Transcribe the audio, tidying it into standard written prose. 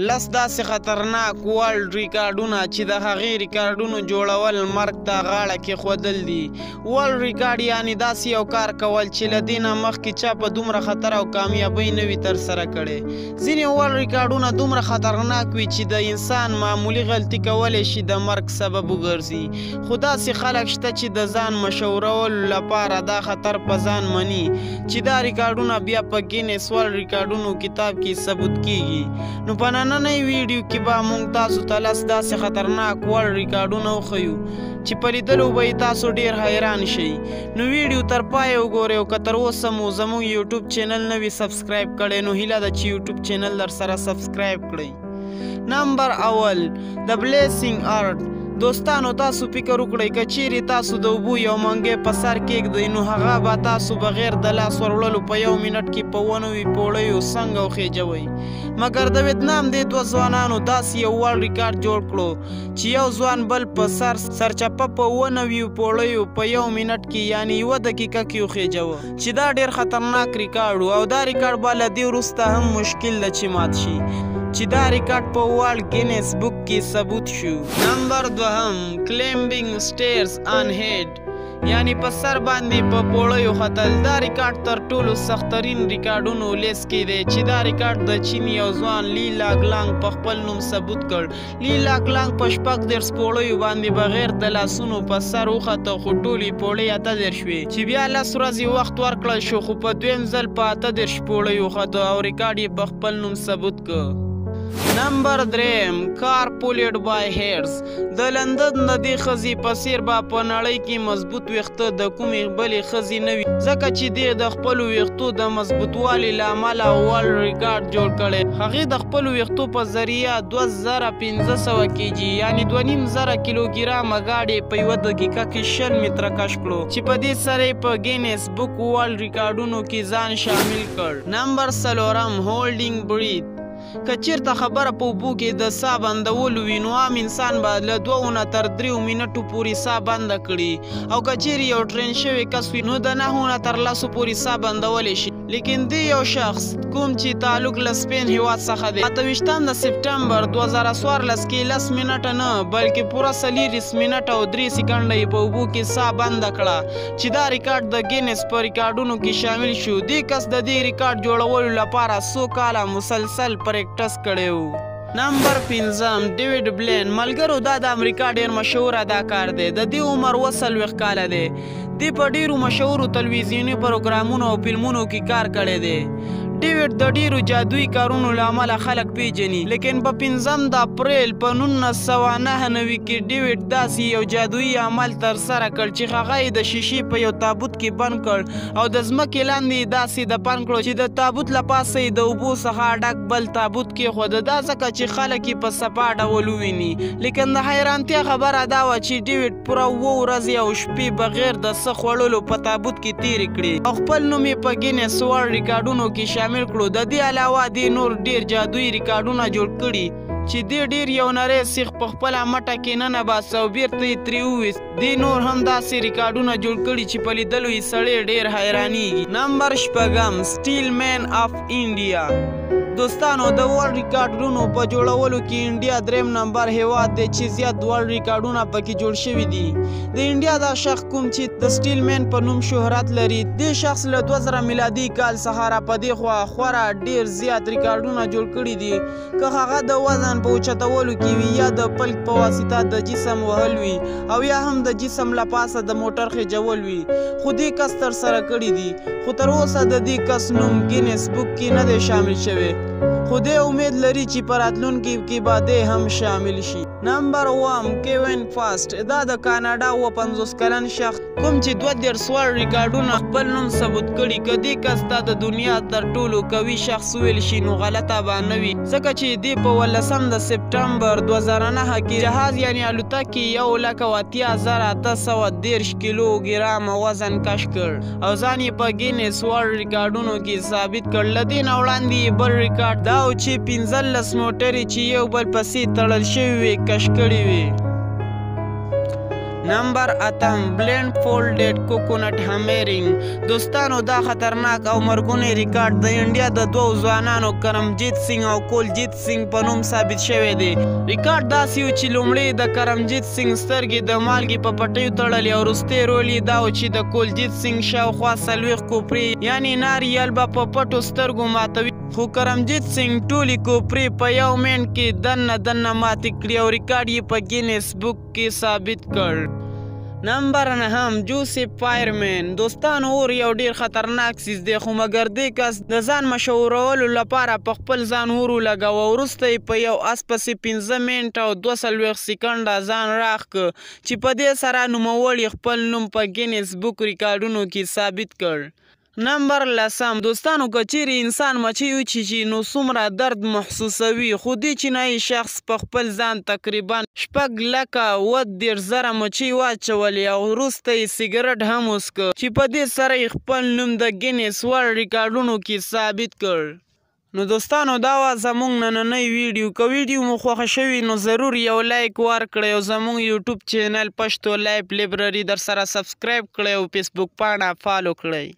لس داسې خطرناک ورلډ ریکارډونه چې د هغې ریکارډونو جوړول مرګ ته غاړه کېښودل دي. ورلډ ریکارډ یعنې داسې یو کار کول چې له دې نه مخکې چا په دومره خطر او کامیابۍ نه وي ترسره کړی. ځینې ورلډ ریکارډونه دومره خطرناک وي چې د انسان معمولي غلطي کولی شي د مرګ سبب وګرځي. خو داسې خلک شته چې د ځان مشهورولو لپاره دا خطر په ځان مني چې دا ریکارډونه بیا په ګینس ورلډ ریکارډونو کتاب کې ثبت کیږي. نو په نننۍ ویډیو کې به موږ تاسو ته لس داسې خطرناک ورلډ ریکارډونه وښیو چې په لیدلو به یې تاسو ډېر حیران شئ. نو ویډیو تر پایه وګورئ او که تر اوسه مو زموږ یوټیوب چینل نه وي سبسکرایب کړی نو هیله ده چې یوټیوب چینل درسره سبسکرایب کړئ. نمبر اول د بلیسینګ ارت. دوستانو تاسو فکر وکړئ که چیرې تاسو د اوبو یو منګی په سر کیږدئ نو هغه به تاسو بغیر د لاس وروړلو په 1 منټ کې په ونوي پوړیو څنګه وخیجوئ. مګر د ویتنام دې 2 ځوانانو داسې یو ورلډ ریکارډ جوړ کړو چې یو ځوان بل په سرچپه په 90 پوړیو په 1 منټ کې یعنې 1 دقیقه کې وخیجوه چې دا ډېر خطرناک ریکارډ و او دا ریکارډ به له دې وروسته هم مشکل ده چې مات شي چې دا ریکارډ په ورلډ ګینس بک کې ثبوت شو. نمبر 2 کلیمبینګ سټیرز آن هیډ یعنی په سر باندې په پوړیو ختل. دا ریکارډ تر ټولو سخترین ریکارډونو لیست کې دی چې دا ریکارډ د چین یو ځوان لی لاګلانګ په خپل نوم ثبوت کړ. لی لاګلانګ په 14 پوړیو باندې بغیر د لاسونو په سر وخته خو ټولې پوړۍ 18 شوې چې بیا 10 ورځې وخت ورکړل شو خو په دویم ځل په 18 پوړیو وخته او ریکارډ یې په خپل نوم ثبوت کړ. نمبر 3 کار پولډ بای هیرز. د لندن د دې ښځې په څېر به په نړۍ کې مضبوط ویښته د کومې بلې ښځې نه وي ځکه چې دې د خپلو ویښتو د مضبوطوالي له امله ورلډ ریکارډ جوړ کړی. هغې د خپلو ویښتو په ذریعه 2500 کیجي یعنې 2500 کیلوګرامه ګاډې په 1 دقیقه کې 20 متره کش کړو چې په دې سره یې په ګینس بک ورلډ ریکارډونو کې ځان شامل کړ. نمبر 4 هولډینګ بریث. که چیرته خبره په اوبو کې د ساه بندولو وي نو عام انسان به له 2 نه تر 3 منټو پورې ساه بنده کړي او که چیرې یو ټرین شوی کس وي نو د 9 نه تر 10 پورې ساه بندولی شي. لیکن دی یو شخص کوم چې تعلق له سپین هیواد څخه دی 28 د سپټمبر 2014 کې 10 منټه نه بلکې پوره 40 منټه او 3 سکنډه یې په اوبو کې ساه بنده کړه چې دا ریکارډ د ګینس په ریکارډونو کې شامل شو. دې کس د دې ریکارډ جوړولو لپاره 100 کاله مسلسل پریکټس کړی و. نمبر 5 ډیوډ بلین. ملګرو دا د امریکا ډیر مشهور اداکار دی. د دې عمر 40 کاله دی. دی په ډیرو مشهورو تلویزیوني پروګرامونو او فلمونو کې کار کړی دی. ډیوډ د ډیرو جادویي کارونو له امله خلک پیژني لیکن په 5 د اپریل په 1999 کې ډیوډ داسې یو جادویي عمل ترسره کړ چې هغه یې د شیشې په یو تابوت کې بند کړ او د ځمکې لاندې داسې دفن کړو چې د تابوت له پاسه یې د اوبو څخه ډک بل تابوت کېښوده. دا ځکه چې خلک یې په صفا ډول وویني. لیکن د حیرانتیا خبره دا وه چې ډیوډ پوره 7 ورځې او شپې بغیر د څه خوړلو په تابوت کې تېرې کړې او خپل نوم یې په ګینس ورلډ ریکارډونو کې شامل کړو. د دې علاوه دې نور ډیر جادویي ریکارډونه جوړ کړي چې دې ډیر یو نری سیخ په خپله مټه کې ننباسه او بیرته یې ترې وویست. دې نور هم داسې ریکارډونه جوړ کړي چې په لیدلو یې سړی ډیر حیرانیږي. نمبر 6 سټیل مین اف انډیا. دوستانو د ورلډ ریکارډونو په جوړولو کې انډیا 3 نمبر هیواد دی چې زیات ورلډ ریکارډونه پکې جوړ شوي دي. د انډیا دا شخص کوم چې د سټیل مین په نوم شهرت لري دې شخص له 2000 میلادي کال څخه را په دې خوا خورا ډیر زیات ریکارډونه جوړ کړي دي. که هغه د وزن په اوچتولو کې وي یا د پلک په واسطه د جسم وهل وي او یا هم د جسم له پاسه د موټر خېجول وي خو دې کس ترسره کړي دي. خو تر اوسه د دې کس نوم ګینس بک کې نه دی شامل شوی خو دې امید لري چې په راتلونکي کې به دې هم شامل شي. نمبر 1 کیوین فاسټ. دا د کاناډا 50 کلن شخص کوم چې 32 ورلډ ریکارډونه خپل نوم ثبوت کړي. که دې کس ته د دنیا تر ټولو قوي شخص ویل شي نو غلطه به نه وي ځکه چې دې په 18 د سپټمبر 2009 کې جهاز یعنې الوتکې 1,08,813 کیلوګرامه وزن کش کړ او ځان یې په ګینس ورلډ ریکارډونو کې ثابت کړ. له دې نه وړاندې بل ریکارډ دا و چې 15 موټرې چې یو بل پسې تړل شوي وي کش کړي وي. نمبر 8 بلینډ فولډډ کوکونټ همیرینګ. دوستانو دا خطرناک او مرګونی ریکارډ د انډیا د دوو ځوانانو کرمجیت سنگھ او کولجیت سنگھ په نوم ثابت شوی دی. ریکارډ داسې و چې لومړی د کرمجیت سنگھ سترګې د مالګې په پټیو تړلې او وروستی رول یې دا و چې د کولجیت سنگھ شاوخوا 40 کوپرې یعنې ناریل به په پټو سترګو ماتوي، خو کرمجیت سنگھ ټولې کوپرې په یو منټ کې دننه ماتې کړي او ریکارډ یې په ګینس بک کې ثابت کړ. نمبر 9 جوزف فایرمین. دوستانو اور یو ډیر خطرناک سیز دی، خو مګر دې کس د ځان مشهورولو لپاره په خپل ځان اور ولګاوه، وروسته یې په یو اس پسې 15 منټه او 42 سکنډه ځان راښ کړ چې په دې سره نوموړي خپل نوم په ګینس بک ریکارډونو کې ثابت کړ. نمبر 10 دوستانو که چیرې انسان مچۍ وچیچي نو څومره درد محسوسوي، خو دې چینایي شخص په خپل ځان تقریبا 6,30,000 مچۍ واچولې او وروسته یې سګرټ هم وڅښه چې په دې سره یې خپل نوم د ګینس ورلډ ریکارډونو کې ثابت کړ. نو دوستانو دا وه زموږ نننۍ ویډیو. که ویډیو مو خوښه شوي نو ضرور یو لایک ورکړئ او زموږ یوټیوب چینل پښتو لایف لایبرري در سره سبسکرایب کړئ او فیسبوک پاڼه فالو کړئ.